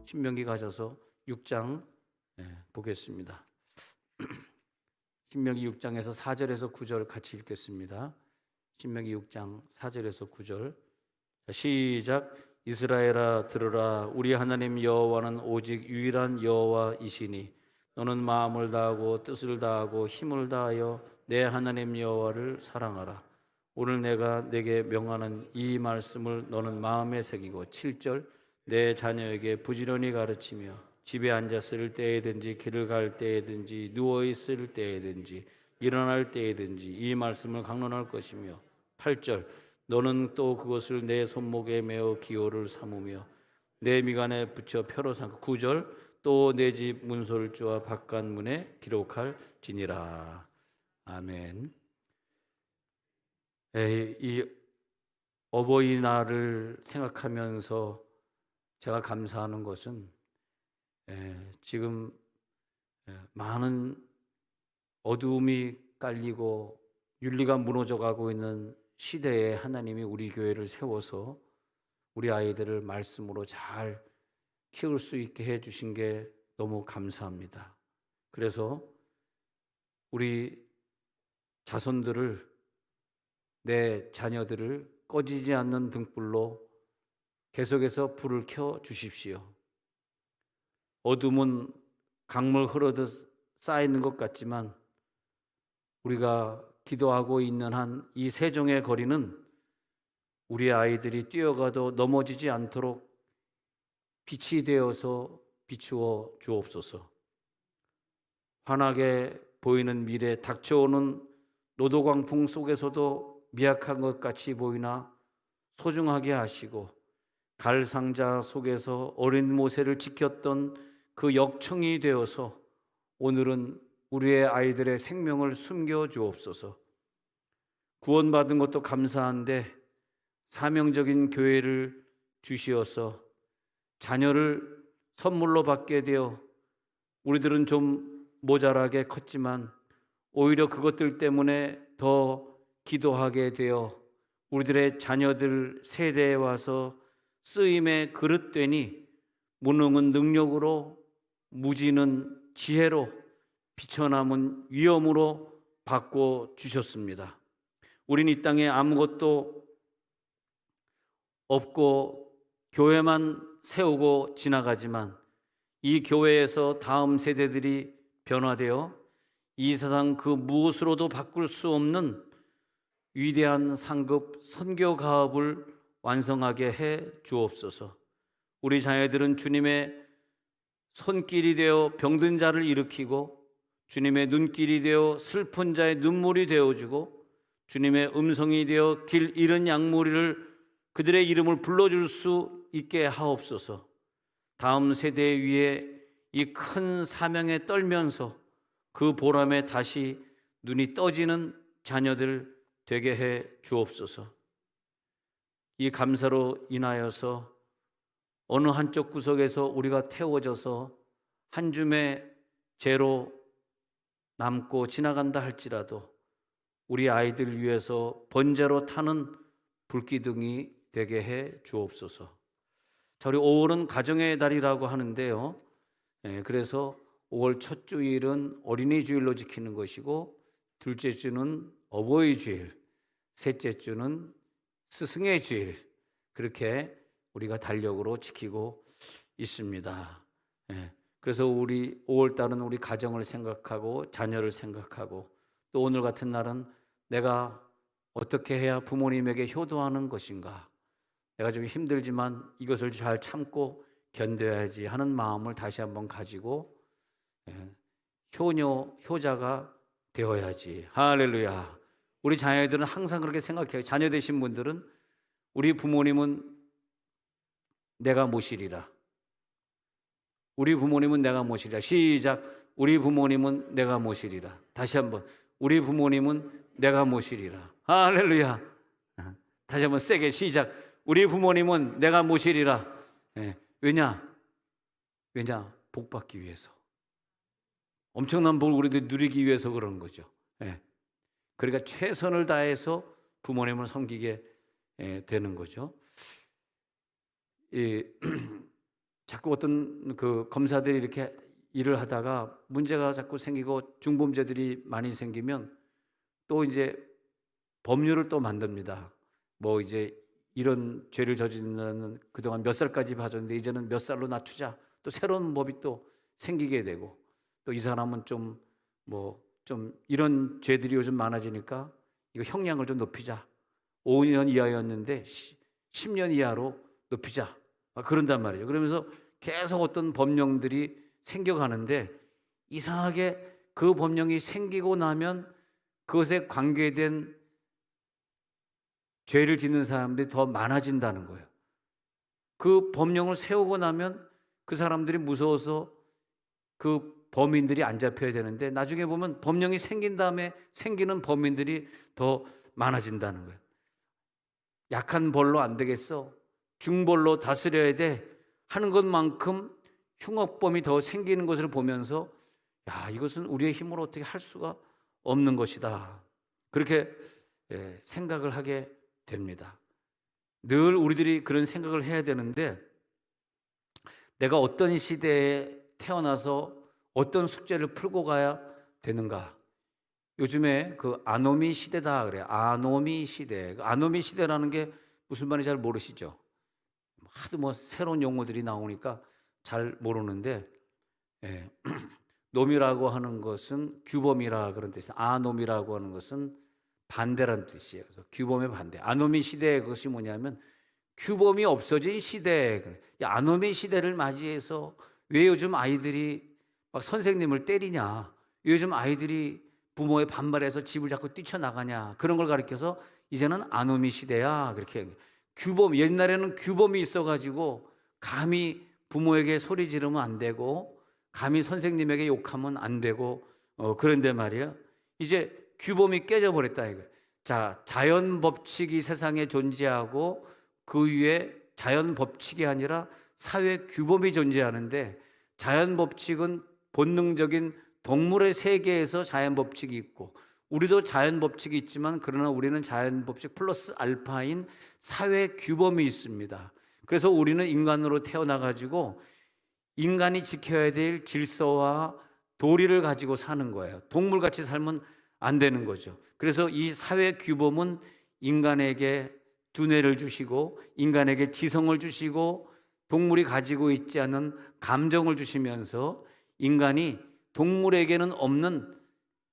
신명기 가셔서 6장 보겠습니다. 신명기 6장에서 4절에서 9절 같이 읽겠습니다. 신명기 6장 4절에서 9절. 시작. 이스라엘아 들으라. 우리 하나님 여호와는 오직 유일한 여호와이시니 너는 마음을 다하고 뜻을 다하고 힘을 다하여 내 하나님 여호와를 사랑하라. 오늘 내가 내게 명하는 이 말씀을 너는 마음에 새기고 7절. 내 자녀에게 부지런히 가르치며 집에 앉았을 때에든지 길을 갈 때에든지 누워있을 때에든지 일어날 때에든지 이 말씀을 강론할 것이며 8절. 너는 또 그것을 내 손목에 메어 기호를 삼으며 내 미간에 붙여 표로 삼고 9절. 또 내 집 문설주와 바깥문에 기록할지니라. 아멘. 이 어버이날을 생각하면서 제가 감사하는 것은 지금 많은 어두움이 깔리고 윤리가 무너져가고 있는 시대에 하나님이 우리 교회를 세워서 우리 아이들을 말씀으로 잘 키울 수 있게 해주신 게 너무 감사합니다. 그래서 우리 자손들을, 내 자녀들을 꺼지지 않는 등불로 계속해서 불을 켜 주십시오. 어둠은 강물 흐르듯 쌓이는 것 같지만 우리가 기도하고 있는 한 이 세종의 거리는 우리 아이들이 뛰어가도 넘어지지 않도록 빛이 되어서 비추어 주옵소서. 환하게 보이는 미래, 닥쳐오는 노도광풍 속에서도 미약한 것 같이 보이나 소중하게 하시고 갈상자 속에서 어린 모세를 지켰던 그 역청이 되어서 오늘은 우리의 아이들의 생명을 숨겨 주옵소서. 구원받은 것도 감사한데 사명적인 교회를 주시어서 자녀를 선물로 받게 되어 우리들은 좀 모자라게 컸지만 오히려 그것들 때문에 더 기도하게 되어 우리들의 자녀들 세대에 와서 쓰임의 그릇되니 무능은 능력으로, 무지는 지혜로, 비천함은 위엄으로 바꿔 주셨습니다. 우린 이 땅에 아무것도 없고 교회만 세우고 지나가지만 이 교회에서 다음 세대들이 변화되어 이 세상 그 무엇으로도 바꿀 수 없는 위대한 상급 선교 가업을 완성하게 해 주옵소서. 우리 자녀들은 주님의 손길이 되어 병든 자를 일으키고 주님의 눈길이 되어 슬픈 자의 눈물이 되어주고 주님의 음성이 되어 길 잃은 양무리를 그들의 이름을 불러줄 수 있게 하옵소서. 다음 세대 위에 이 큰 사명에 떨면서 그 보람에 다시 눈이 떠지는 자녀들 되게 해 주옵소서. 이 감사로 인하여서 어느 한쪽 구석에서 우리가 태워져서 한 줌의 재로 남고 지나간다 할지라도 우리 아이들 위해서 번제로 타는 불기둥이 되게 해 주옵소서. 저희 5월은 가정의 달이라고 하는데요. 그래서 5월 첫 주일은 어린이 주일로 지키는 것이고 둘째 주는 어버이 주일, 셋째 주는 스승의 주일, 그렇게 우리가 달력으로 지키고 있습니다. 그래서 우리 5월 달은 우리 가정을 생각하고 자녀를 생각하고 또 오늘 같은 날은 내가 어떻게 해야 부모님에게 효도하는 것인가, 내가 좀 힘들지만 이것을 잘 참고 견뎌야지 하는 마음을 다시 한번 가지고 효자가 되어야지. 할렐루야. 우리 자녀들은 항상 그렇게 생각해요. 자녀 되신 분들은 우리 부모님은 내가 모시리라. 우리 부모님은 내가 모시리라. 시작. 우리 부모님은 내가 모시리라. 다시 한번. 우리 부모님은 내가 모시리라. 할렐루야. 다시 한번 세게 시작. 우리 부모님은 내가 모시리라. 왜냐? 복 받기 위해서. 엄청난 복을 우리들이 누리기 위해서 그러는 거죠. 그러니까 최선을 다해서 부모님을 섬기게 되는 거죠. 자꾸 어떤 그 검사들이 이렇게 일을 하다가 문제가 자꾸 생기고 중범죄들이 많이 생기면 또 이제 법률을 또 만듭니다. 뭐 이제 이런 죄를 저지르는 그동안 몇 살까지 봐줬는데 이제는 몇 살로 낮추자. 또 새로운 법이 또 생기게 되고, 또 이 사람은 좀 이런 죄들이 요즘 많아지니까 이거 형량을 좀 높이자. 5년 이하였는데 10년 이하로 높이자. 그런단 말이에요. 그러면서 계속 어떤 법령들이 생겨가는데, 이상하게 그 법령이 생기고 나면 그것에 관계된 죄를 짓는 사람들이 더 많아진다는 거예요. 그 법령을 세우고 나면 그 사람들이 무서워서 그 범인들이 안 잡혀야 되는데, 나중에 보면 법령이 생긴 다음에 생기는 범인들이 더 많아진다는 거예요. 약한 벌로 안 되겠어, 중벌로 다스려야 돼 하는 것만큼 흉악범이 더 생기는 것을 보면서, 야, 이것은 우리의 힘으로 어떻게 할 수가 없는 것이다, 그렇게 생각을 하게 됩니다. 늘 우리들이 그런 생각을 해야 되는데, 내가 어떤 시대에 태어나서 어떤 숙제를 풀고 가야 되는가? 요즘에 그 아노미 시대다 그래요. 아노미 시대. 아노미 시대라는 게 무슨 말인지 잘 모르시죠? 하도 뭐 새로운 용어들이 나오니까 잘 모르는데, 노미라고 하는 것은 규범이라 그런 뜻이에요. 아노미라고 하는 것은 반대라는 뜻이에요. 그래서 규범의 반대. 아노미 시대의 것이 뭐냐면 규범이 없어진 시대. 아노미 시대를 맞이해서 왜 요즘 아이들이 막 선생님을 때리냐, 요즘 아이들이 부모의 반발해서 집을 자꾸 뛰쳐나가냐, 그런 걸 가르쳐서 이제는 아노미 시대야, 그렇게. 규범, 옛날에는 규범이 있어가지고 감히 부모에게 소리 지르면 안 되고, 감히 선생님에게 욕하면 안 되고, 그런데 말이야, 이제 규범이 깨져버렸다 이거. 자, 자연 법칙이 세상에 존재하고 그 위에 자연 법칙이 아니라 사회 규범이 존재하는데, 자연 법칙은 본능적인 동물의 세계에서 자연 법칙이 있고, 우리도 자연 법칙이 있지만, 그러나 우리는 자연 법칙 플러스 알파인 사회 규범이 있습니다. 그래서 우리는 인간으로 태어나가지고 인간이 지켜야 될 질서와 도리를 가지고 사는 거예요. 동물같이 살면 안 되는 거죠. 그래서 이 사회 규범은 인간에게 두뇌를 주시고, 인간에게 지성을 주시고, 동물이 가지고 있지 않은 감정을 주시면서 인간이 동물에게는 없는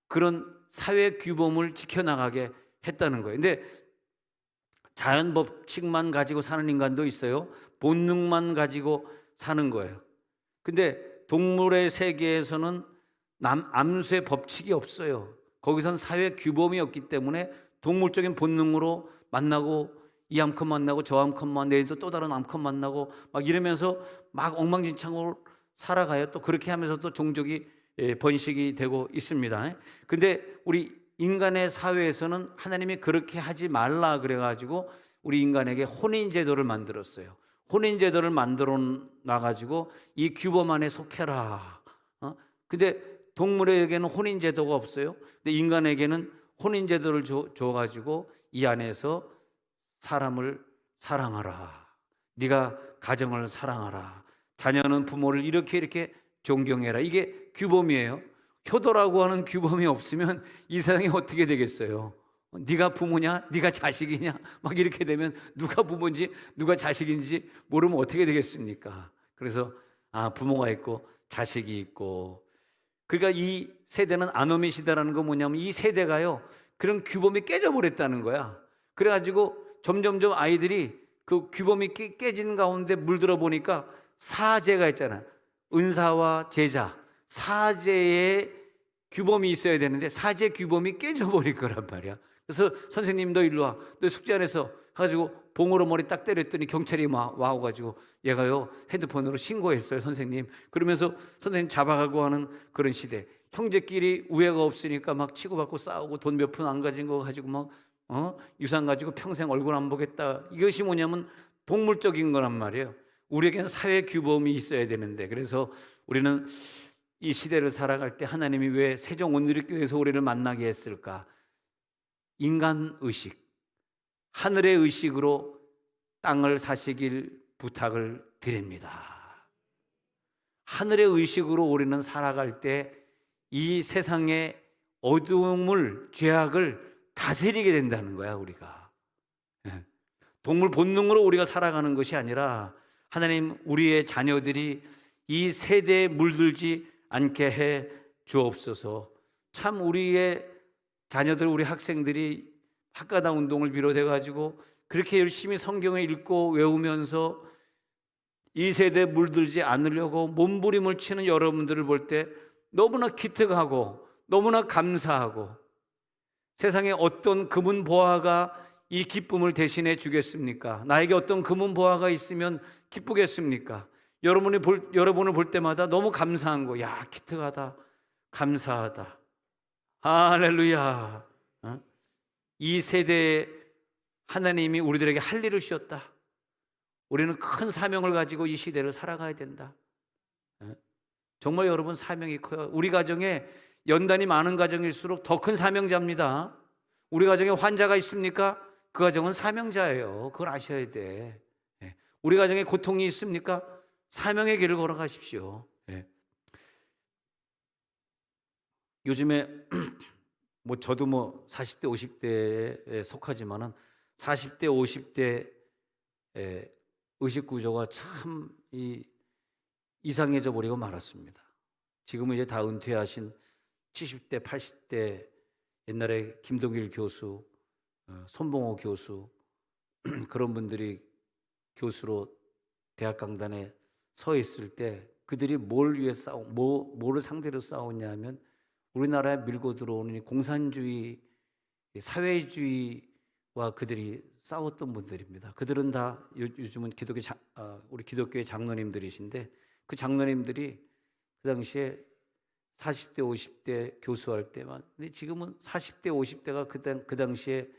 그런 사회 규범을 지켜나가게 했다는 거예요. 근데 자연 법칙만 가지고 사는 인간도 있어요. 본능만 가지고 사는 거예요. 근데 동물의 세계에서는 암수의 법칙이 없어요. 거기선 사회 규범이 없기 때문에 동물적인 본능으로 만나고, 이 암컷 만나고 저 암컷 만나고 내일도 또 다른 암컷 만나고 막 이러면서 막 엉망진창으로 살아가요. 또 그렇게 하면서 또 종족이 번식이 되고 있습니다. 근데 우리 인간의 사회에서는 하나님이 그렇게 하지 말라 그래가지고 우리 인간에게 혼인제도를 만들었어요. 혼인제도를 만들어 놔가지고 이 규범 안에 속해라. 근데 동물에게는 혼인제도가 없어요. 근데 인간에게는 혼인제도를 줘가지고 이 안에서 사람을 사랑하라, 네가 가정을 사랑하라, 자녀는 부모를 이렇게 존경해라, 이게 규범이에요. 효도라고 하는 규범이 없으면 이 세상이 어떻게 되겠어요? 네가 부모냐, 네가 자식이냐, 막 이렇게 되면 누가 부모인지 누가 자식인지 모르면 어떻게 되겠습니까? 그래서 부모가 있고 자식이 있고, 그러니까 이 세대는 아노미 시대라는 건 뭐냐면, 이 세대가요 그런 규범이 깨져버렸다는 거야. 그래가지고 점점점 아이들이 그 규범이 깨진 가운데 물들어 보니까 사제가 있잖아요. 은사와 제자, 사제의 규범이 있어야 되는데 사제 규범이 깨져버릴 거란 말이야. 그래서 선생님 너 일로 와, 너 숙제 안 해서 가지고 봉으로 머리 딱 때렸더니 경찰이 와가지고 얘가요 핸드폰으로 신고했어요 선생님. 그러면서 선생님 잡아가고 하는 그런 시대. 형제끼리 우애가 없으니까 막 치고받고 싸우고, 돈 몇 푼 안 가진 거 가지고 막 유산 가지고 평생 얼굴 안 보겠다. 이것이 뭐냐면 동물적인 거란 말이에요. 우리에게는 사회 규범이 있어야 되는데, 그래서 우리는 이 시대를 살아갈 때 하나님이 왜 세종 온누리교회에서 우리를 만나게 했을까? 인간 의식, 하늘의 의식으로 땅을 사시길 부탁을 드립니다. 하늘의 의식으로 우리는 살아갈 때 이 세상의 어두움을, 죄악을 다스리게 된다는 거야, 우리가. 동물 본능으로 우리가 살아가는 것이 아니라 하나님, 우리의 자녀들이 이 세대에 물들지 않게 해 주옵소서. 참 우리의 자녀들, 우리 학생들이 학가다 운동을 비롯해 가지고 그렇게 열심히 성경을 읽고 외우면서 이 세대에 물들지 않으려고 몸부림을 치는 여러분들을 볼 때 너무나 기특하고 너무나 감사하고, 세상에 어떤 금은 보화가 이 기쁨을 대신해 주겠습니까? 나에게 어떤 금은 보화가 있으면 기쁘겠습니까? 여러분을 볼 때마다 너무 감사한 거, 야, 기특하다, 감사하다, 할렐루야. 이 세대에 하나님이 우리들에게 할 일을 주셨다. 우리는 큰 사명을 가지고 이 시대를 살아가야 된다. 정말 여러분, 사명이 커요. 우리 가정에 연단이 많은 가정일수록 더 큰 사명자입니다. 우리 가정에 환자가 있습니까? 그 가정은 사명자예요. 그걸 아셔야 돼. 우리 가정에 고통이 있습니까? 사명의 길을 걸어가십시오. 요즘에 저도 40대 50대에 속하지만은 40대 50대 의식 구조가 참 이상해져 버리고 말았습니다. 지금은 이제 다 은퇴하신 70대 80대, 옛날에 김동길 교수, 손봉호 교수, 그런 분들이 교수로 대학 강단에 서 있을 때 그들이 뭐를 상대로 싸웠냐 하면 우리나라에 밀고 들어오는 공산주의, 사회주의와 그들이 싸웠던 분들입니다. 그들은 다 요즘은 우리 기독교의 장로님들이신데, 그 장로님들이 그 당시에 40대 50대 교수할 때만, 근데 지금은 40대 50대가 그 당시에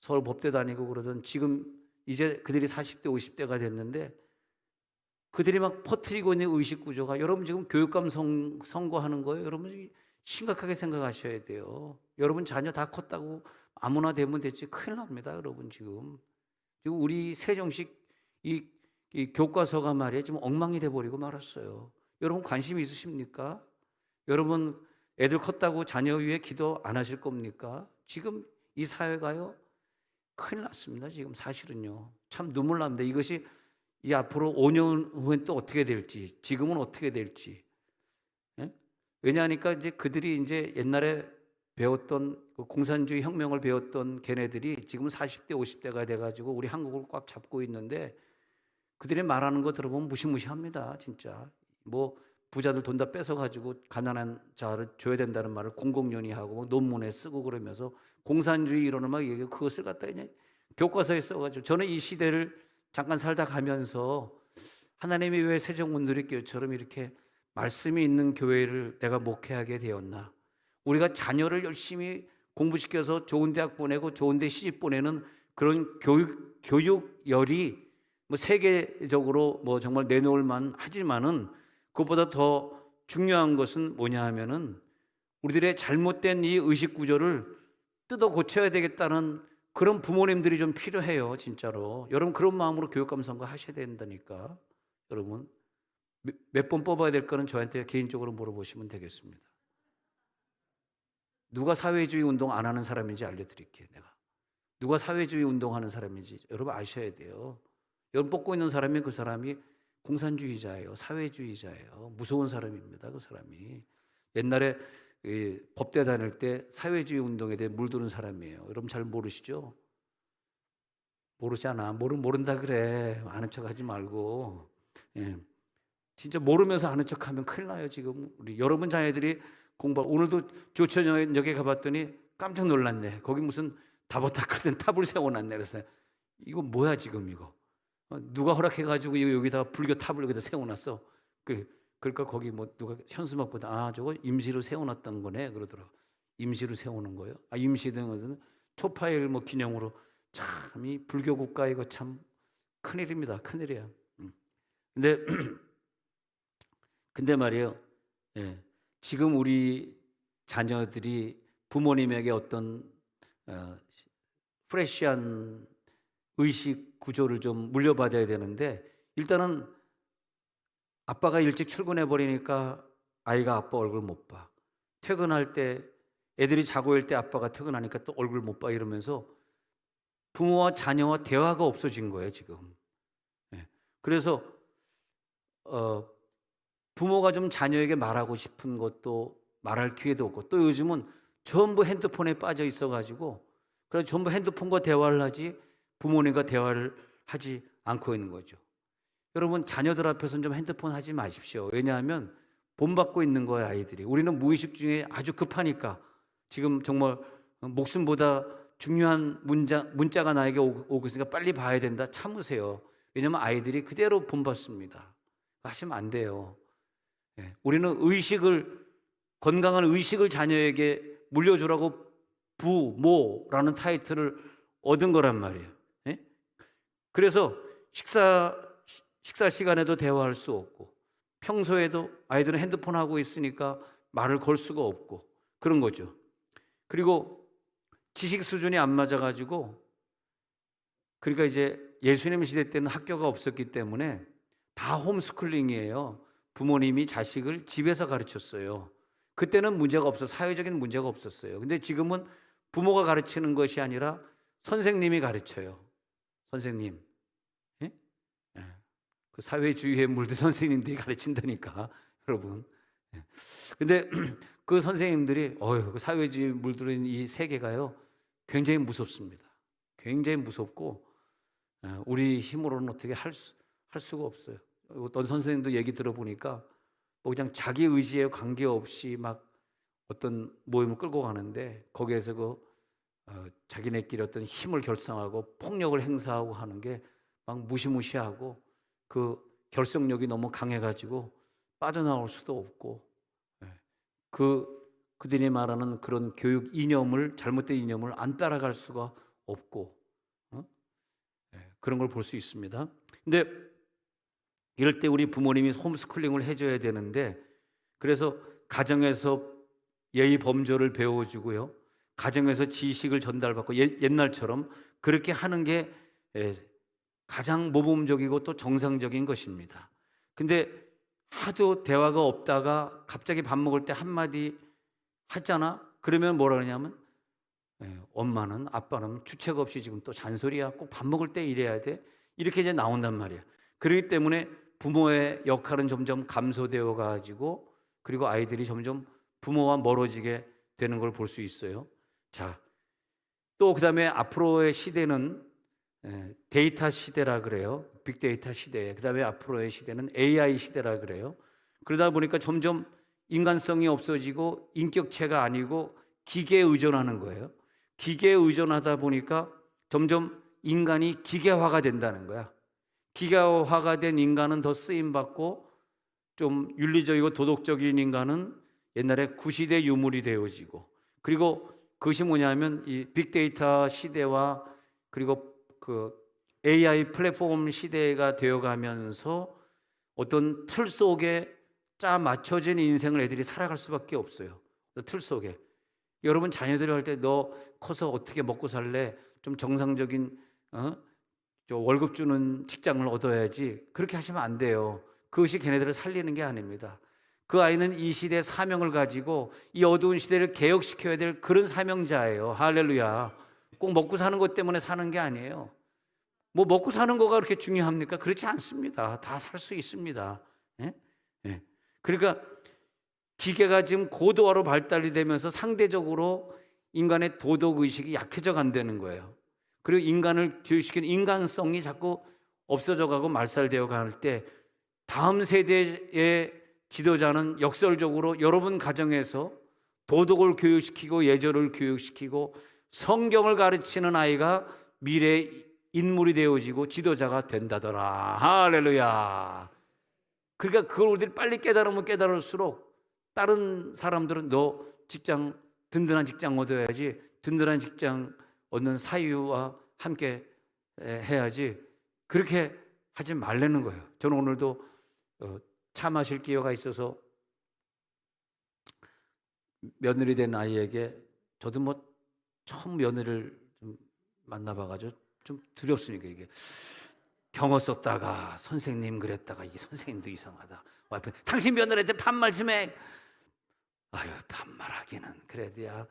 서울 법대 다니고 그러던, 지금 이제 그들이 40대 50대가 됐는데 그들이 막 퍼뜨리고 있는 의식 구조가, 여러분 지금 교육감 선거하는 거예요. 여러분 심각하게 생각하셔야 돼요. 여러분 자녀 다 컸다고 아무나 되면 됐지, 큰일 납니다. 여러분 지금 우리 세종식 이 교과서가 말이에요, 지금 엉망이 돼버리고 말았어요. 여러분 관심 있으십니까? 여러분 애들 컸다고 자녀 위해 기도 안 하실 겁니까? 지금 이 사회가요, 큰일 났습니다. 지금 사실은요, 참 눈물 납니다. 이것이 이 앞으로 5년 후엔 또 어떻게 될지, 지금은 어떻게 될지. 왜냐하니까 이제 그들이 이제 옛날에 배웠던 그 공산주의 혁명을 배웠던 걔네들이 지금 40대 50대가 돼가지고 우리 한국을 꽉 잡고 있는데, 그들이 말하는 거 들어보면 무시무시합니다. 진짜 부자들 돈 다 뺏어가지고 가난한 자를 줘야 된다는 말을 공공연히하고 논문에 쓰고 그러면서 공산주의 이론을 막 얘기하고, 그것을 갖다 그냥 교과서에 써가지고. 저는 이 시대를 잠깐 살다 가면서 하나님이 왜 세종문누리교회처럼 이렇게 말씀이 있는 교회를 내가 목회하게 되었나. 우리가 자녀를 열심히 공부시켜서 좋은 대학 보내고 좋은 데 시집 보내는 그런 교육열이 세계적으로 정말 내놓을 만 하지만은, 그것보다 더 중요한 것은 뭐냐 하면은 우리들의 잘못된 이 의식 구조를 뜯어 고쳐야 되겠다는 그런 부모님들이 좀 필요해요. 진짜로 여러분 그런 마음으로 교육감 선거 하셔야 된다니까. 여러분 몇 번 뽑아야 될 거는 저한테 개인적으로 물어보시면 되겠습니다. 누가 사회주의 운동 안 하는 사람인지 알려드릴게요. 내가 누가 사회주의 운동하는 사람인지 여러분 아셔야 돼요. 여러분 뽑고 있는 사람이, 그 사람이 공산주의자예요. 사회주의자예요. 무서운 사람입니다. 그 사람이 옛날에 법대 다닐 때 사회주의 운동에 대해 물드는 사람이에요. 여러분 잘 모르시죠? 모르잖아. 모른다 그래. 아는 척 하지 말고. 진짜 모르면서 아는 척 하면 큰일 나요. 지금 우리 여러분 자녀들이 오늘도 조천역에 가봤더니 깜짝 놀랐네. 거기 무슨 다보탑 같은 탑을 세워놨네. 그래서 이거 뭐야 지금 이거. 누가 허락해가지고 여기다가 불교 탑을 여기다 세워놨어. 그러니까 거기 누가 현수막보다 저거 임시로 세워놨던 거네 그러더라고. 임시로 세우는 거예요? 임시 등은 초파일 기념으로. 참 이 불교 국가 이거 참 큰일입니다. 큰일이야. 근데 말이에요. 지금 우리 자녀들이 부모님에게 어떤 프레시한 의식 구조를 좀 물려받아야 되는데, 일단은 아빠가 일찍 출근해 버리니까 아이가 아빠 얼굴 못 봐. 퇴근할 때 애들이 자고 있을 때 아빠가 퇴근하니까 또 얼굴 못 봐. 이러면서 부모와 자녀와 대화가 없어진 거예요, 지금. 예. 그래서 부모가 좀 자녀에게 말하고 싶은 것도 말할 기회도 없고, 또 요즘은 전부 핸드폰에 빠져 있어 가지고 그래서 전부 핸드폰과 대화를 하지 부모님과 대화를 하지 않고 있는 거죠. 여러분, 자녀들 앞에서는 좀 핸드폰 하지 마십시오. 왜냐하면 본받고 있는 거예요, 아이들이. 우리는 무의식 중에 아주 급하니까 지금 정말 목숨보다 중요한 문자가 나에게 오고 있으니까 빨리 봐야 된다. 참으세요. 왜냐하면 아이들이 그대로 본받습니다. 하시면 안 돼요. 예. 우리는 건강한 의식을 자녀에게 물려주라고 부모라는 타이틀을 얻은 거란 말이에요. 예? 그래서 식사 시간에도 대화할 수 없고, 평소에도 아이들은 핸드폰 하고 있으니까 말을 걸 수가 없고 그런 거죠. 그리고 지식 수준이 안 맞아가지고, 그러니까 이제 예수님 시대 때는 학교가 없었기 때문에 다 홈스쿨링이에요. 부모님이 자식을 집에서 가르쳤어요. 그때는 문제가 없어, 사회적인 문제가 없었어요. 근데 지금은 부모가 가르치는 것이 아니라 선생님이 가르쳐요. 선생님. 예? 예. 그 사회주의에 물든 선생님들이 가르친다니까, 여러분. 예. 근데 그 선생님들이 그 사회주의 물들은 이 세계가요 굉장히 무섭습니다. 굉장히 무섭고 우리 힘으로는 어떻게 할 수가 없어요. 어떤 선생님도 얘기 들어보니까 뭐 그냥 자기 의지에 관계없이 막 어떤 모임을 끌고 가는데 거기에서 자기네끼리 어떤 힘을 결성하고 폭력을 행사하고 하는 게 막 무시무시하고, 그 결속력이 너무 강해가지고 빠져나올 수도 없고, 그들이 말하는 그런 교육 이념을, 잘못된 이념을 안 따라갈 수가 없고, 그런 걸 볼 수 있습니다. 근데 이럴 때 우리 부모님이 홈스쿨링을 해줘야 되는데, 그래서 가정에서 예의 범절을 배워주고요, 가정에서 지식을 전달받고 옛날처럼 그렇게 하는 게 가장 모범적이고 또 정상적인 것입니다. 근데 하도 대화가 없다가 갑자기 밥 먹을 때 한마디 하잖아? 그러면 뭐라 그러냐면 엄마는, 아빠는 주책 없이 지금 또 잔소리야. 꼭 밥 먹을 때 이래야 돼. 이렇게 이제 나온단 말이야. 그렇기 때문에 부모의 역할은 점점 감소되어 가지고, 그리고 아이들이 점점 부모와 멀어지게 되는 걸 볼 수 있어요. 자, 또 그다음에 앞으로의 시대는 데이터 시대라 그래요. 빅데이터 시대. 그다음에 앞으로의 시대는 AI 시대라 그래요. 그러다 보니까 점점 인간성이 없어지고 인격체가 아니고 기계에 의존하는 거예요. 기계에 의존하다 보니까 점점 인간이 기계화가 된다는 거야. 기계화가 된 인간은 더 쓰임받고, 좀 윤리적이고 도덕적인 인간은 옛날에 구시대 유물이 되어지고, 그리고 그것이 뭐냐면 이 빅데이터 시대와 그리고 그 AI 플랫폼 시대가 되어가면서 어떤 틀 속에 짜 맞춰진 인생을 애들이 살아갈 수밖에 없어요. 틀 속에. 여러분, 자녀들이 할 때 너 커서 어떻게 먹고 살래? 좀 정상적인 저 월급 주는 직장을 얻어야지. 그렇게 하시면 안 돼요. 그것이 걔네들을 살리는 게 아닙니다. 그 아이는 이 시대의 사명을 가지고 이 어두운 시대를 개혁시켜야 될 그런 사명자예요. 할렐루야. 꼭 먹고 사는 것 때문에 사는 게 아니에요. 뭐 먹고 사는 거가 그렇게 중요합니까? 그렇지 않습니다. 다 살 수 있습니다. 예? 예. 그러니까 기계가 지금 고도화로 발달이 되면서 상대적으로 인간의 도덕의식이 약해져 간다는 거예요. 그리고 인간을 교육시키는 인간성이 자꾸 없어져 가고 말살되어 갈 때, 다음 세대의 지도자는 역설적으로 여러분 가정에서 도덕을 교육시키고 예절을 교육시키고 성경을 가르치는 아이가 미래의 인물이 되어지고 지도자가 된다더라. 할렐루야. 그러니까 그걸 우리들이 빨리 깨달으면 깨달을수록 다른 사람들은 너 직장, 든든한 직장 얻어야지, 든든한 직장 얻는 사유와 함께 해야지, 그렇게 하지 말라는 거예요. 저는 오늘도 차 마실 기회가 있어서 며느리 된 아이에게, 저도 뭐 처음 며느리를 좀 만나봐가지고 좀 두렵습니다. 이게 경어 썼다가 선생님 그랬다가 이게 선생님도 이상하다. 와이프 당신 며느리한테 반말 좀 해. 아유 반말하기는 그래도야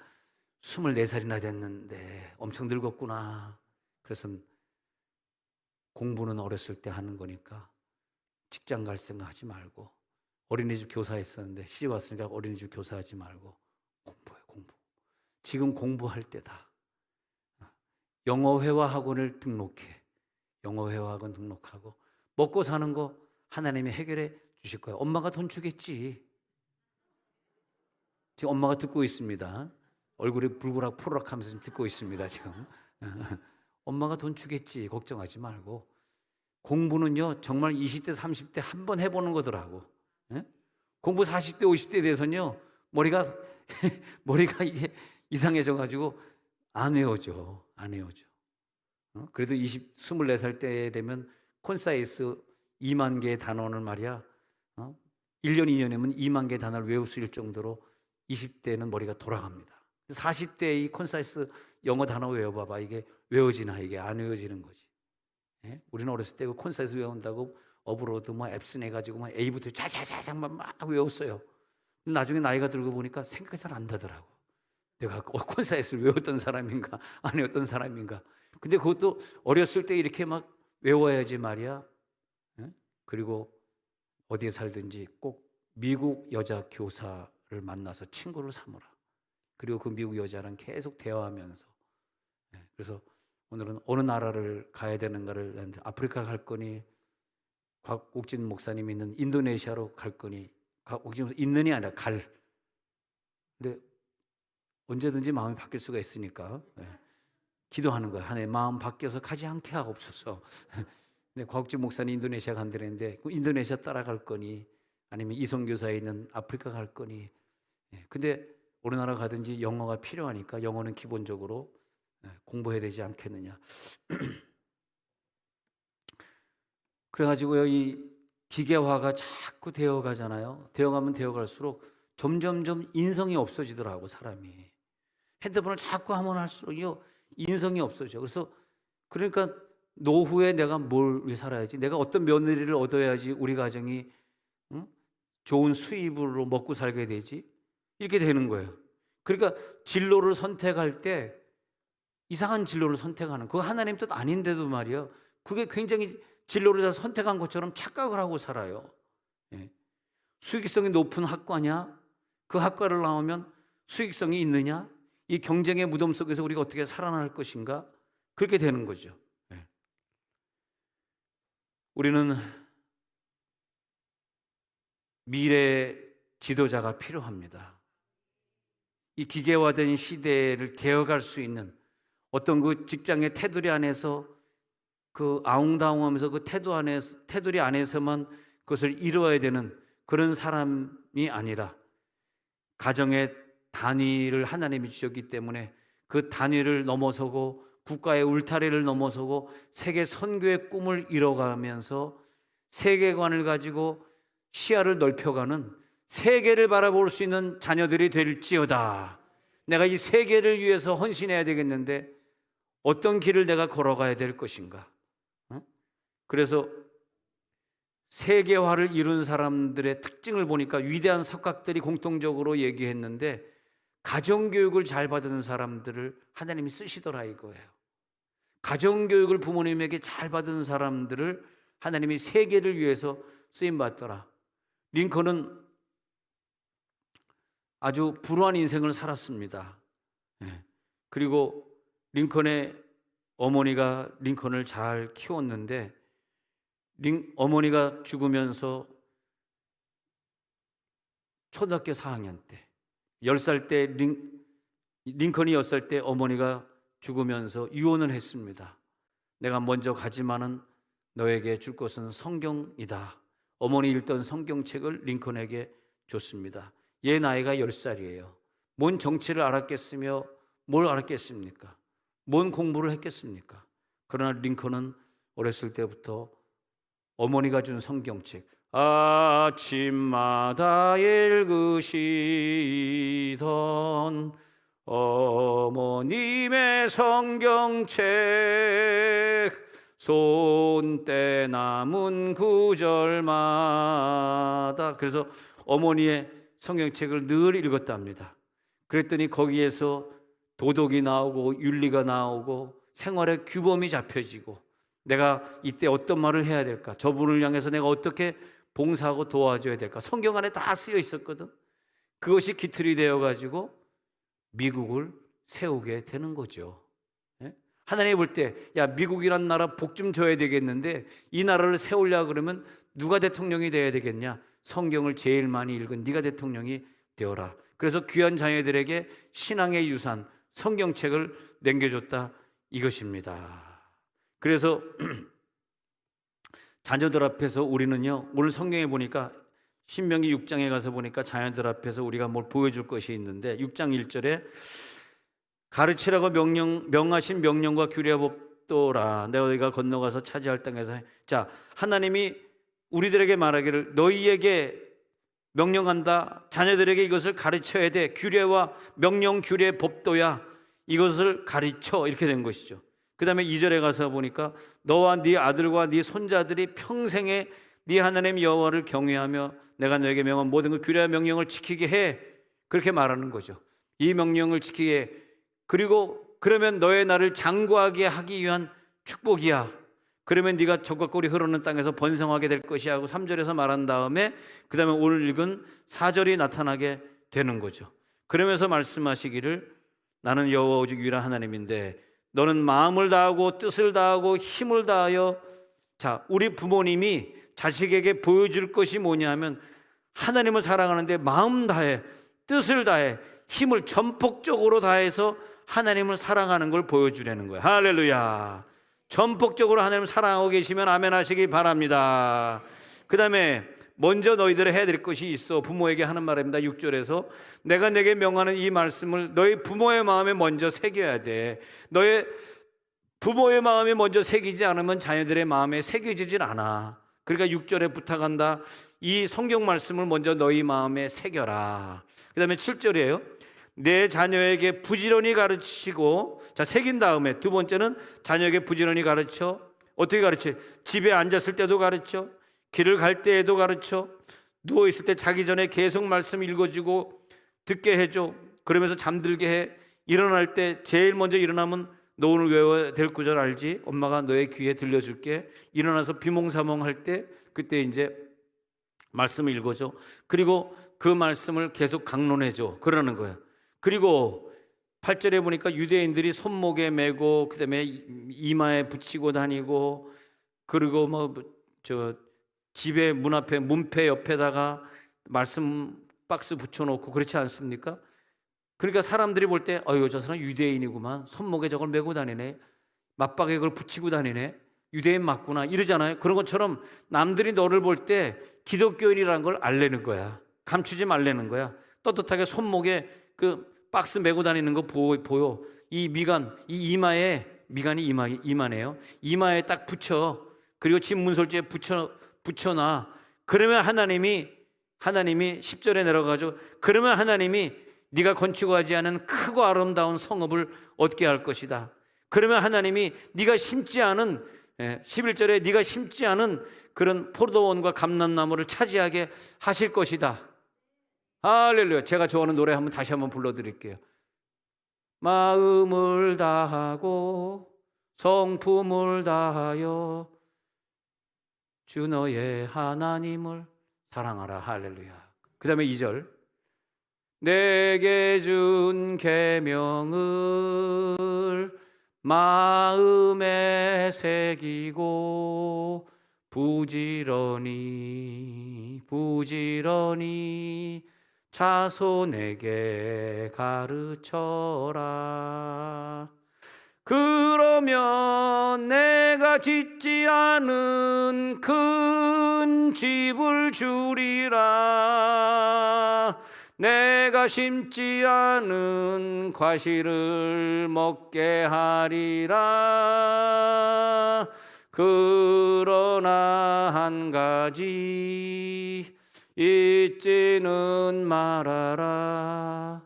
24살이나 됐는데 엄청 늙었구나. 그래서 공부는 어렸을 때 하는 거니까 직장 갈 생각 하지 말고, 어린이집 교사했었는데 시집 왔으니까 어린이집 교사하지 말고 공부해. 공부. 지금 공부할 때다. 영어회화 학원을 등록해. 영어회화 학원 등록하고 먹고 사는 거 하나님이 해결해 주실 거예요. 엄마가 돈 주겠지. 지금 엄마가 듣고 있습니다. 얼굴이 불그락 푸르락 하면서 지금 듣고 있습니다. 지금 엄마가 돈 주겠지. 걱정하지 말고. 공부는요 정말 20대 30대 한 번 해보는 거더라고. 예? 공부 40대 50대 돼서는요 머리가 이게 이상해져 가지고 안 외워져. 그래도 24살 때 되면 콘사이스 2만 개의 단어를 말이야 1년 2년이면 2만 개의 단어를 외울 수 있을 정도로 20대는 머리가 돌아갑니다. 40대의 이 콘사이스 영어 단어 외워봐봐. 이게 외워지나? 이게 안 외워지는 거지. 예? 우리는 어렸을 때 그 콘사이스 외운다고 어브로드 뭐 앱슨 해가지고 막 A부터 자자자자만 막 외웠어요. 나중에 나이가 들고 보니까 생각이 잘 안 나더라고. 내가 콘사이스를 외웠던 사람인가 안 외웠던 사람인가. 근데 그것도 어렸을 때 이렇게 막 외워야지 말이야. 예? 그리고 어디에 살든지 꼭 미국 여자 교사를 만나서 친구를 삼으라. 그리고 그 미국 여자랑 계속 대화하면서. 예? 그래서 오늘은 어느 나라를 가야 되는가를, 아프리카 갈 거니, 곽옥진 목사님이 있는 인도네시아로 갈 거니, 곽옥진 있는이 아니라 갈. 근데 언제든지 마음이 바뀔 수가 있으니까 기도하는 거야. 하나님 마음 바뀌어서 가지 않게 하옵소서. 근데 곽옥진 목사님 인도네시아 간다는데 인도네시아 따라갈 거니 아니면 이성교사에 있는 아프리카 갈 거니. 근데 어느 나라 가든지 영어가 필요하니까 영어는 기본적으로 공부해야 되지 않겠느냐. 그래가지고요 이 기계화가 자꾸 되어가잖아요. 되어가면 되어갈수록 점점점 인성이 없어지더라고. 사람이 핸드폰을 자꾸 하면 할수록요 인성이 없어져. 그러니까 노후에 내가 뭘 왜 살아야지, 내가 어떤 며느리를 얻어야지 우리 가정이 좋은 수입으로 먹고 살게 되지, 이렇게 되는 거예요. 그러니까 진로를 선택할 때 이상한 진로를 선택하는, 그거 하나님 뜻 아닌데도 말이야 그게 굉장히 진로를 다 선택한 것처럼 착각을 하고 살아요. 수익성이 높은 학과냐? 그 학과를 나오면 수익성이 있느냐? 이 경쟁의 무덤 속에서 우리가 어떻게 살아날 것인가? 그렇게 되는 거죠. 우리는 미래 지도자가 필요합니다. 이 기계화된 시대를 개혁할 수 있는 어떤 그 직장의 테두리 안에서 그 아웅다웅하면서 그 테두리 안에서만 그것을 이루어야 되는 그런 사람이 아니라 가정의 단위를 하나님이 주셨기 때문에 그 단위를 넘어서고 국가의 울타리를 넘어서고 세계 선교의 꿈을 이뤄가면서 세계관을 가지고 시야를 넓혀가는, 세계를 바라볼 수 있는 자녀들이 될지어다. 내가 이 세계를 위해서 헌신해야 되겠는데 어떤 길을 내가 걸어가야 될 것인가? 그래서 세계화를 이룬 사람들의 특징을 보니까 위대한 석학들이 공통적으로 얘기했는데 가정교육을 잘 받은 사람들을 하나님이 쓰시더라 이거예요. 가정교육을 부모님에게 잘 받은 사람들을 하나님이 세계를 위해서 쓰임받더라. 링컨은 아주 불우한 인생을 살았습니다. 그리고 링컨의 어머니가 링컨을 잘 키웠는데 어머니가 죽으면서 초등학교 4학년 때 10살 때 링컨이 10살 때 어머니가 죽으면서 유언을 했습니다. 내가 먼저 가지만은 너에게 줄 것은 성경이다. 어머니 읽던 성경책을 링컨에게 줬습니다. 얘 나이가 10살이에요. 뭔 정치를 알았겠으며 뭘 알았겠습니까? 뭔 공부를 했겠습니까? 그러나 링컨은 어렸을 때부터 어머니가 준 성경책, 아침마다 읽으시던 어머님의 성경책 손때 남은 구절마다. 그래서 어머니의 성경책을 늘 읽었답니다. 그랬더니 거기에서 도덕이 나오고 윤리가 나오고 생활의 규범이 잡혀지고 내가 이때 어떤 말을 해야 될까, 저분을 향해서 내가 어떻게 봉사하고 도와줘야 될까, 성경 안에 다 쓰여 있었거든. 그것이 기틀이 되어가지고 미국을 세우게 되는 거죠. 하나님이 볼 때, 야, 미국이란 나라 복 좀 줘야 되겠는데 이 나라를 세우려고 그러면 누가 대통령이 돼야 되겠냐? 성경을 제일 많이 읽은 네가 대통령이 되어라. 그래서 귀한 자녀들에게 신앙의 유산, 성경책을 남겨줬다 이것입니다. 그래서 자녀들 앞에서 우리는요, 오늘 성경에 보니까 신명기 6장에 가서 보니까 자녀들 앞에서 우리가 뭘 보여줄 것이 있는데 6장 1절에 가르치라고 명하신 명령과 규례와 법도라 너희가 건너가서 차지할 땅에서. 자, 하나님이 우리들에게 말하기를 너희에게 명령한다. 자녀들에게 이것을 가르쳐야 돼. 규례와 명령, 규례, 법도야. 이것을 가르쳐. 이렇게 된 것이죠. 그 다음에 2절에 가서 보니까 너와 네 아들과 네 손자들이 평생에 네 하나님 여호와를 경외하며 내가 너에게 명한 모든 그 규례와 명령을 지키게 해. 그렇게 말하는 거죠. 이 명령을 지키게 해. 그리고 그러면 너의 나를 장구하게 하기 위한 축복이야. 그러면 네가 적과 꿀이 흐르는 땅에서 번성하게 될 것이야 하고 3절에서 말한 다음에 그 다음에 오늘 읽은 4절이 나타나게 되는 거죠. 그러면서 말씀하시기를 나는 여호와 오직 유일한 하나님인데 너는 마음을 다하고 뜻을 다하고 힘을 다하여. 자, 우리 부모님이 자식에게 보여줄 것이 뭐냐 하면 하나님을 사랑하는데 마음 다해, 뜻을 다해, 힘을 전폭적으로 다해서 하나님을 사랑하는 걸 보여주려는 거예요. 할렐루야. 전폭적으로 하나님을 사랑하고 계시면 아멘 하시기 바랍니다. 그 다음에 먼저 너희들이 해야 될 것이 있어. 부모에게 하는 말입니다. 6절에서 내가 내게 명하는 이 말씀을 너희 부모의 마음에 먼저 새겨야 돼. 너의 부모의 마음에 먼저 새기지 않으면 자녀들의 마음에 새겨지질 않아. 그러니까 6절에 부탁한다. 이 성경 말씀을 먼저 너희 마음에 새겨라. 그 다음에 7절이에요. 내 자녀에게 부지런히 가르치고. 자, 새긴 다음에 두 번째는 자녀에게 부지런히 가르쳐. 어떻게 가르쳐? 집에 앉았을 때도 가르쳐, 길을 갈 때에도 가르쳐, 누워있을 때 자기 전에 계속 말씀 읽어주고 듣게 해줘. 그러면서 잠들게 해. 일어날 때 제일 먼저 일어나면 너 오늘 외워야 될 구절 알지? 엄마가 너의 귀에 들려줄게. 일어나서 비몽사몽 할 때 그때 이제 말씀을 읽어줘. 그리고 그 말씀을 계속 강론해줘. 그러는 거야. 그리고 8절에 보니까 유대인들이 손목에 메고 그다음에 이마에 붙이고 다니고, 그리고 집에 문 앞에 문패 옆에다가 말씀 박스 붙여놓고 그렇지 않습니까? 그러니까 사람들이 볼 때 저 사람 유대인이구만. 손목에 저걸 메고 다니네. 맞박에 그걸 붙이고 다니네. 유대인 맞구나. 이러잖아요. 그런 것처럼 남들이 너를 볼 때 기독교인이라는 걸 알려는 거야. 감추지 말라는 거야. 떳떳하게 손목에 그 박스 메고 다니는 거 보여. 이 미간, 이 이마에, 미간이 이마네요. 이마에 딱 붙여. 그리고 집 문설주에 붙여놔. 그러면 하나님이 10절에 내려가지고 그러면 하나님이 네가 건축하지 않은 크고 아름다운 성읍을 얻게 할 것이다. 그러면 하나님이 네가 심지 않은 11절에 네가 심지 않은 그런 포도원과 감람나무를 차지하게 하실 것이다. 할렐루야. 제가 좋아하는 노래 다시 한번 불러드릴게요. 마음을 다하고 성품을 다하여 주 너의 하나님을 사랑하라. 할렐루야. 그 다음에 2절 내게 준 계명을 마음에 새기고 부지런히 자손에게 가르쳐라. 그러면 내가 짓지 않은 큰 집을 주리라. 내가 심지 않은 과실을 먹게 하리라. 그러나 한 가지 잊지는 말아라.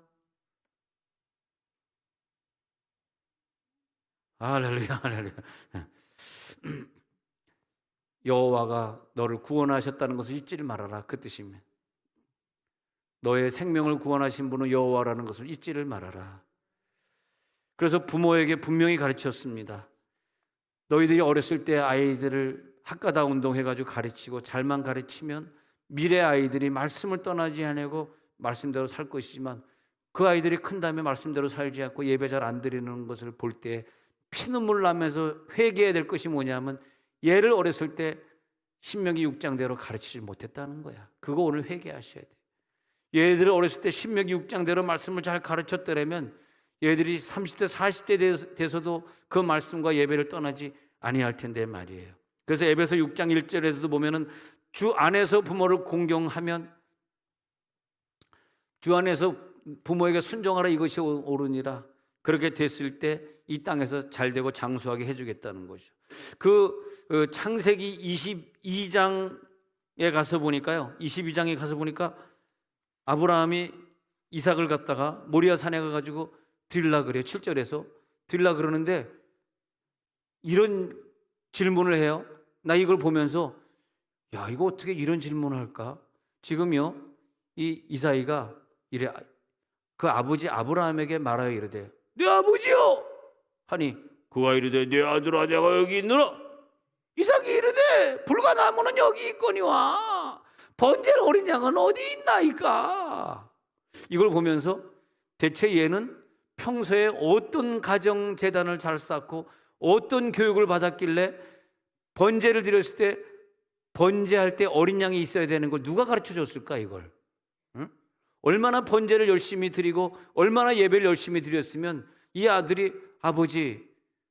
할렐루야, 할렐루야. 여호와가 너를 구원하셨다는 것을 잊지를 말아라. 그 뜻입니다. 너의 생명을 구원하신 분은 여호와라는 것을 잊지를 말아라. 그래서 부모에게 분명히 가르쳤습니다. 너희들이 어렸을 때 아이들을 학가다 운동해가지고 가르치고 잘만 가르치면 미래 아이들이 말씀을 떠나지 않고 말씀대로 살 것이지만 그 아이들이 큰 다음에 말씀대로 살지 않고 예배 잘 안 드리는 것을 볼 때 피눈물 나면서 회개해야 될 것이 뭐냐면 얘를 어렸을 때 신명기 6장대로 가르치지 못했다는 거야. 그거 오늘 회개하셔야 돼. 얘들을 어렸을 때 신명기 6장대로 말씀을 잘 가르쳤더라면 얘들이 30대 40대 돼서도 그 말씀과 예배를 떠나지 아니할 텐데 말이에요. 그래서 에베소 6장 1절에서도 보면은 주 안에서 부모를 공경하면 주 안에서 부모에게 순종하라 이것이 옳으니라. 그렇게 됐을 때 이 땅에서 잘되고 장수하게 해주겠다는 거죠. 그 창세기 22장에 가서 보니까요. 22장에 가서 보니까 아브라함이 이삭을 갖다가 모리아 산에 가가지고 드리려 그래요. 7절에서 드리려 그러는데 이런 질문을 해요. 나 이걸 보면서 야, 이거 어떻게 이런 질문을 할까? 지금요, 이 이삭이가 이래 그 아버지 아브라함에게 말하여 이르되 네 아버지요 하니 그가 이르되 네 아들아 내가 여기 있느라. 이삭이 이르되 불가나무는 여기 있거니와 번제를 어린 양은 어디 있나이까. 이걸 보면서 대체 얘는 평소에 어떤 가정 재단을 잘 쌓고 어떤 교육을 받았길래 번제를 드렸을 때 번제할 때 어린 양이 있어야 되는 걸 누가 가르쳐 줬을까 이걸? 응? 얼마나 번제를 열심히 드리고 얼마나 예배를 열심히 드렸으면 이 아들이 아버지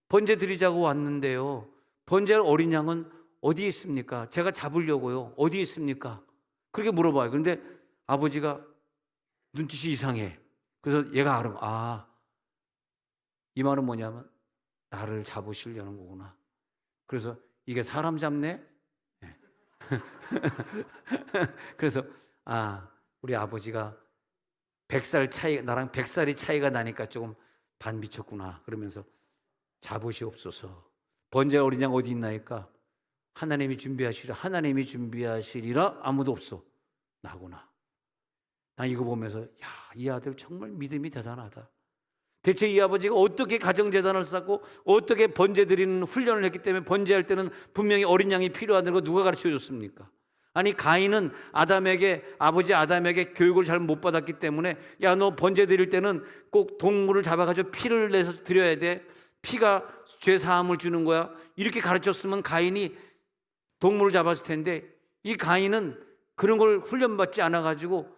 번제 드리자고 왔는데요. 번제할 어린 양은 어디 있습니까? 제가 잡으려고요. 어디 있습니까? 그렇게 물어봐요. 그런데 아버지가 눈짓이 이상해. 그래서 얘가 알아. 이 말은 뭐냐면 나를 잡으시려는 거구나. 그래서 이게 사람 잡네? 그래서 우리 아버지가 100살 차이, 나랑 100살이 차이가 나니까 조금 반 미쳤구나. 그러면서 잡으시옵소서. 번제 어린 양 어디 있나이까? 하나님이 준비하시리라. 아무도 없어. 나구나. 난 이거 보면서 이 아들 정말 믿음이 대단하다. 대체 이 아버지가 어떻게 가정재단을 쌓고 어떻게 번제 드리는 훈련을 했기 때문에 번제할 때는 분명히 어린 양이 필요하다는 거 누가 가르쳐 줬습니까? 아니 가인은 아버지 아담에게 교육을 잘 못 받았기 때문에 야 너 번제 드릴 때는 꼭 동물을 잡아가지고 피를 내서 드려야 돼. 피가 죄 사함을 주는 거야. 이렇게 가르쳤으면 가인이 동물을 잡았을 텐데 이 가인은 그런 걸 훈련받지 않아가지고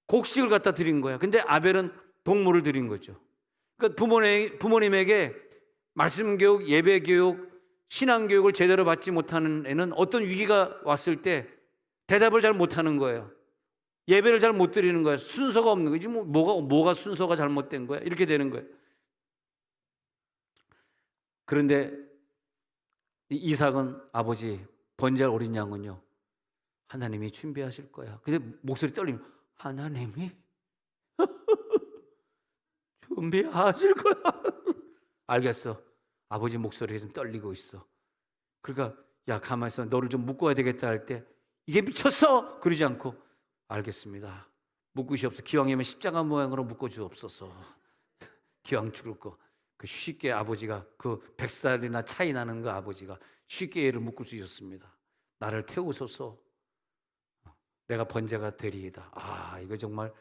곡식을 갖다 드린 거야. 근데 아벨은 동물을 드린 거죠. 그러니까 부모님에게 말씀 교육, 예배 교육, 신앙 교육을 제대로 받지 못하는 애는 어떤 위기가 왔을 때 대답을 잘 못하는 거예요. 예배를 잘 못 드리는 거예요. 순서가 없는 거지. 뭐가 순서가 잘못된 거야? 이렇게 되는 거예요. 그런데 이삭은 아버지 번제할 어린 양은요 하나님이 준비하실 거야. 근데 목소리 떨리면 하나님이 준비하실 거야. 알겠어. 아버지 목소리가 좀 떨리고 있어. 그러니까 야 가만히 있어. 너를 좀 묶어야 되겠다 할 때 이게 미쳤어? 그러지 않고 알겠습니다. 묶으시옵소서. 기왕이면 십자가 모양으로 묶어주옵소서. 기왕 죽을 거. 그 쉽게 아버지가 그 100살이나 차이 나는 그 아버지가 쉽게 얘를 묶을 수 있었습니다. 나를 태우소서. 내가 번제가 되리이다. 이거 정말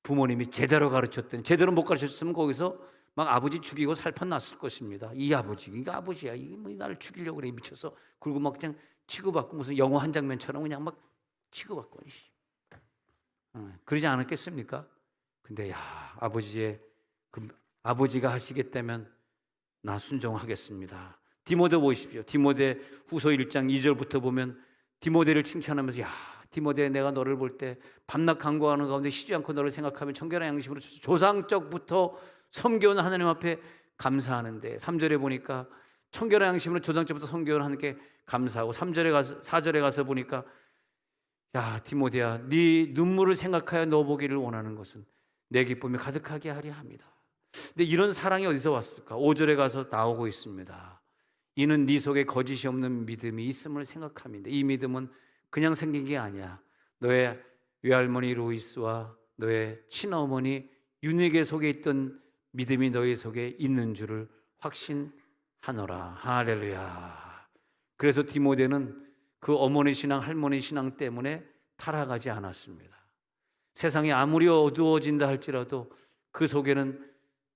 부모님이 제대로 가르쳤더니 제대로 못 가르쳤으면 거기서 막 아버지 죽이고 살판 났을 것입니다. 이 아버지, 이거 아버지야. 이게 뭐 나를 죽이려고 그래 미쳐서. 그리고 막 그냥 치고받고 무슨 영화 한 장면처럼 그냥 막 치고받고. 그러지 않았겠습니까? 근데 아버지가 하시겠다면 나 순종하겠습니다. 디모데 보십시오. 디모데 후서 1장 2절부터 보면 디모데를 칭찬하면서 디모데 내가 너를 볼 때 밤낮 간구하는 가운데 쉬지 않고 너를 생각하며 청결한 양심으로 조상적부터 섬겨온 하나님 앞에 감사하는데 3절에 보니까 청결한 양심으로 조상적부터 섬겨온 하나님께 감사하고 4절에 가서 보니까 디모데야 네 눈물을 생각하여 너 보기를 원하는 것은 내 기쁨이 가득하게 하려 합니다. 근데 이런 사랑이 어디서 왔을까? 5절에 가서 나오고 있습니다. 이는 네 속에 거짓이 없는 믿음이 있음을 생각함인데, 이 믿음은 그냥 생긴 게 아니야. 너의 외할머니 로이스와 너의 친어머니 유니게 속에 있던 믿음이 너희 속에 있는 줄을 확신하노라. 할렐루야. 그래서 디모데는 그 어머니 신앙, 할머니 신앙 때문에 타락하지 않았습니다. 세상이 아무리 어두워진다 할지라도 그 속에는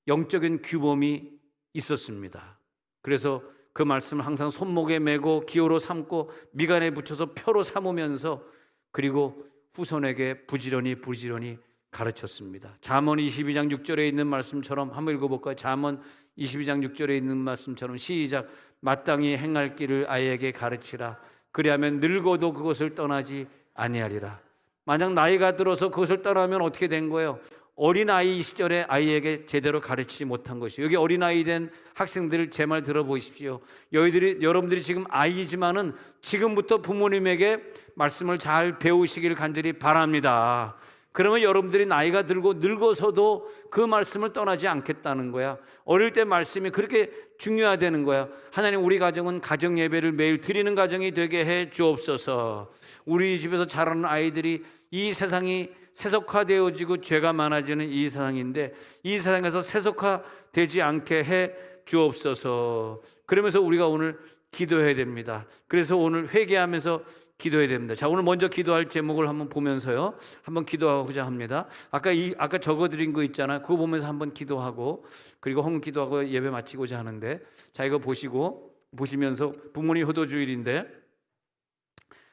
영적인 규범이 있었습니다. 그래서 그 말씀을 항상 손목에 메고 기호로 삼고 미간에 붙여서 표로 삼으면서, 그리고 후손에게 부지런히 가르쳤습니다. 잠언 22장 6절에 있는 말씀처럼 한번 읽어볼까요? 잠언 22장 6절에 있는 말씀처럼 시작. 마땅히 행할 길을 아이에게 가르치라. 그리하면 늙어도 그것을 떠나지 아니하리라. 만약 나이가 들어서 그것을 떠나면 어떻게 된 거예요? 어린아이 시절에 아이에게 제대로 가르치지 못한 것이. 여기 어린아이 된 학생들 제 말 들어보십시오. 여러분들이 지금 아이지만은 지금부터 부모님에게 말씀을 잘 배우시길 간절히 바랍니다. 그러면 여러분들이 나이가 들고 늙어서도 그 말씀을 떠나지 않겠다는 거야. 어릴 때 말씀이 그렇게 중요하다는 거야. 하나님, 우리 가정은 가정 예배를 매일 드리는 가정이 되게 해 주옵소서. 우리 집에서 자라는 아이들이 이 세상이 세속화되어지고 죄가 많아지는 이 세상인데, 이 세상에서 세속화되지 않게 해 주옵소서. 그러면서 우리가 오늘 기도해야 됩니다. 그래서 오늘 회개하면서 기도해야 됩니다. 자, 오늘 먼저 기도할 제목을 한번 보면서요, 한번 기도하고자 합니다. 아까 적어드린 거 있잖아요. 그거 보면서 한번 기도하고, 그리고 헌금 기도하고 예배 마치고자 하는데, 자, 이거 보시면서 부모님 효도주일인데,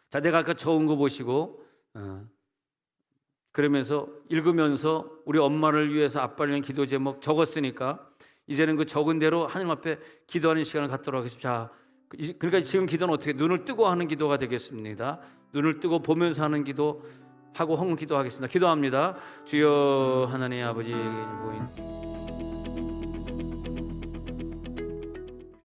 자, 내가 아까 적은 거 보시고, 그러면서 읽으면서 우리 엄마를 위해서 아빠를 위한 기도 제목 적었으니까 이제는 그 적은 대로 하나님 앞에 기도하는 시간을 갖도록 하겠습니다. 자, 그러니까 지금 기도는 어떻게, 눈을 뜨고 하는 기도가 되겠습니다. 눈을 뜨고 보면서 하는 기도 하고 헌금 기도하겠습니다. 기도합니다. 주여 하나님 아버지 보인